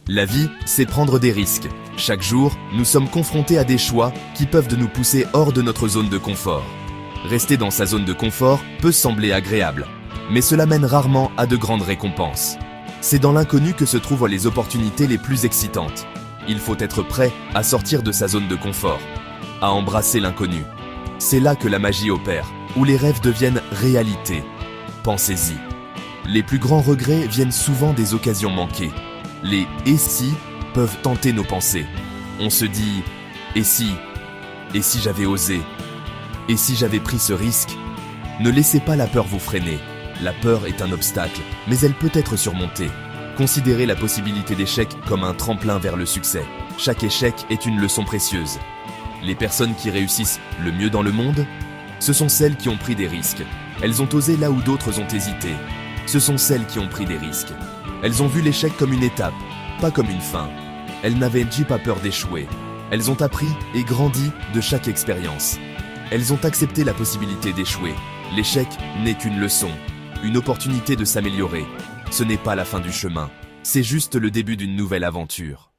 La vie, c'est prendre des risques. Chaque jour, nous sommes confrontés à des choix qui peuvent nous pousser hors de notre zone de confort. Rester dans sa zone de confort peut sembler agréable, mais cela mène rarement à de grandes récompenses. C'est dans l'inconnu que se trouvent les opportunités les plus excitantes. Il faut être prêt à sortir de sa zone de confort, à embrasser l'inconnu. C'est là que la magie opère, où les rêves deviennent réalité. Pensez-y. Les plus grands regrets viennent souvent des occasions manquées. Les « et si » peuvent tenter nos pensées. On se dit « et si j'avais osé ? Et si j'avais pris ce risque ?» Ne laissez pas la peur vous freiner. La peur est un obstacle, mais elle peut être surmontée. Considérez la possibilité d'échec comme un tremplin vers le succès. Chaque échec est une leçon précieuse. Les personnes qui réussissent le mieux dans le monde, ce sont celles qui ont pris des risques. Elles ont osé là où d'autres ont hésité. Ce sont celles qui ont pris des risques. Elles ont vu l'échec comme une étape, pas comme une fin. Elles n'avaient pas peur d'échouer. Elles ont appris et grandi de chaque expérience. Elles ont accepté la possibilité d'échouer. L'échec n'est qu'une leçon, une opportunité de s'améliorer. Ce n'est pas la fin du chemin, c'est juste le début d'une nouvelle aventure.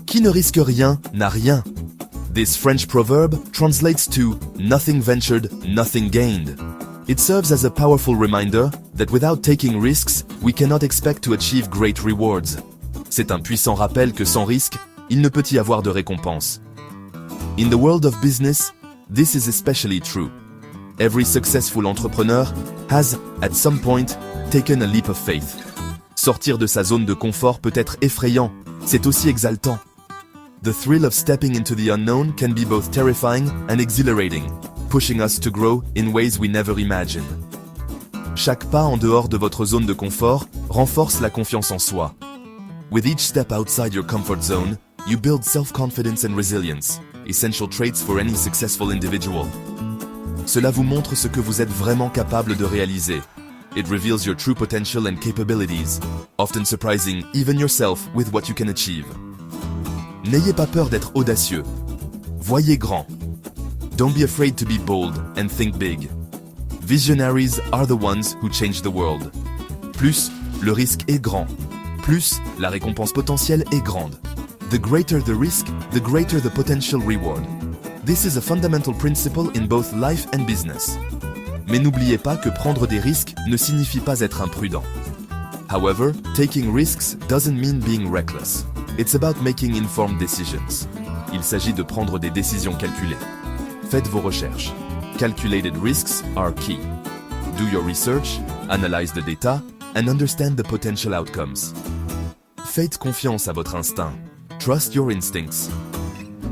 Qui ne risque rien n'a rien. This French proverb translates to nothing ventured, nothing gained. It serves as a powerful reminder that without taking risks, we cannot expect to achieve great rewards. C'est un puissant rappel que sans risque, il ne peut y avoir de récompense. In the world of business, this is especially true. Every successful entrepreneur has, at some point, taken a leap of faith. Sortir de sa zone de confort peut être effrayant, c'est aussi exaltant. The thrill of stepping into the unknown can be both terrifying and exhilarating, pushing us to grow in ways we never imagined. Chaque pas en dehors de votre zone de confort renforce la confiance en soi. With each step outside your comfort zone, you build self-confidence and resilience, essential traits for any successful individual. Cela vous montre ce que vous êtes vraiment capable de réaliser. It reveals your true potential and capabilities, often surprising even yourself with what you can achieve. N'ayez pas peur d'être audacieux. Voyez grand. Don't be afraid to be bold and think big. Visionaries are the ones who change the world. Plus, le risque est grand. Plus, la récompense potentielle est grande. The greater the risk, the greater the potential reward. This is a fundamental principle in both life and business. Mais n'oubliez pas que prendre des risques ne signifie pas être imprudent. However, taking risks doesn't mean being reckless. It's about making informed decisions. Il s'agit de prendre des décisions calculées. Faites vos recherches. Calculated risks are key. Do your research, analyze the data, and understand the potential outcomes. Faites confiance à votre instinct. Trust your instincts.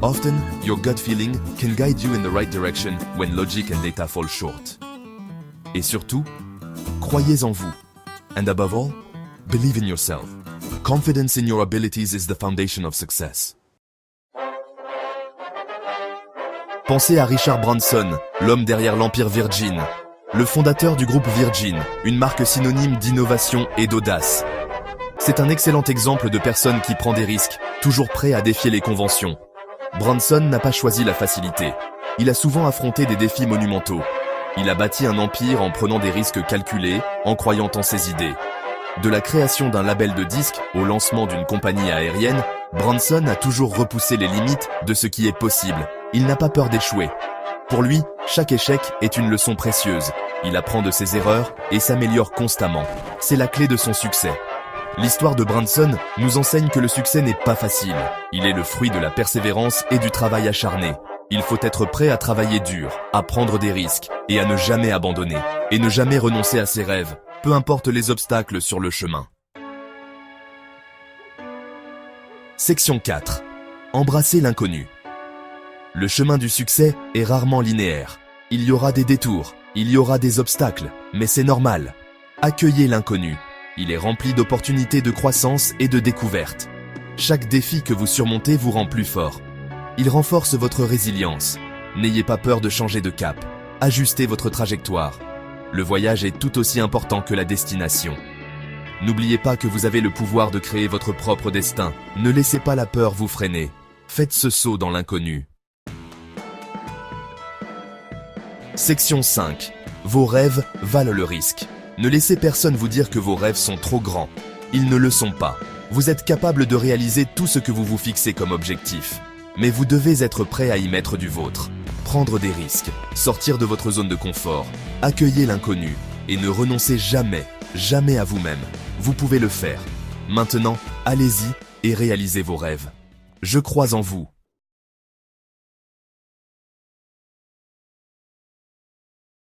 Often, your gut feeling can guide you in the right direction when logic and data fall short. Et surtout, croyez en vous. And above all, believe in yourself. Confidence in your abilities is the foundation of success. Pensez à Richard Branson, l'homme derrière l'empire Virgin, le fondateur du groupe Virgin, une marque synonyme d'innovation et d'audace. C'est un excellent exemple de personne qui prend des risques, toujours prêt à défier les conventions. Branson n'a pas choisi la facilité. Il a souvent affronté des défis monumentaux. Il a bâti un empire en prenant des risques calculés, en croyant en ses idées. De la création d'un label de disques au lancement d'une compagnie aérienne, Branson a toujours repoussé les limites de ce qui est possible. Il n'a pas peur d'échouer. Pour lui, chaque échec est une leçon précieuse. Il apprend de ses erreurs et s'améliore constamment. C'est la clé de son succès. L'histoire de Branson nous enseigne que le succès n'est pas facile. Il est le fruit de la persévérance et du travail acharné. Il faut être prêt à travailler dur, à prendre des risques et à ne jamais abandonner. Et ne jamais renoncer à ses rêves, peu importe les obstacles sur le chemin. Section 4. Embrasser l'inconnu. Le chemin du succès est rarement linéaire. Il y aura des détours, il y aura des obstacles, mais c'est normal. Accueillez l'inconnu. Il est rempli d'opportunités de croissance et de découverte. Chaque défi que vous surmontez vous rend plus fort. Il renforce votre résilience. N'ayez pas peur de changer de cap. Ajustez votre trajectoire. Le voyage est tout aussi important que la destination. N'oubliez pas que vous avez le pouvoir de créer votre propre destin. Ne laissez pas la peur vous freiner. Faites ce saut dans l'inconnu. Section 5. Vos rêves valent le risque. Ne laissez personne vous dire que vos rêves sont trop grands. Ils ne le sont pas. Vous êtes capable de réaliser tout ce que vous vous fixez comme objectif. Mais vous devez être prêt à y mettre du vôtre. Prendre des risques, sortir de votre zone de confort, accueillir l'inconnu et ne renoncez jamais, jamais à vous-même. Vous pouvez le faire. Maintenant, allez-y et réalisez vos rêves. Je crois en vous.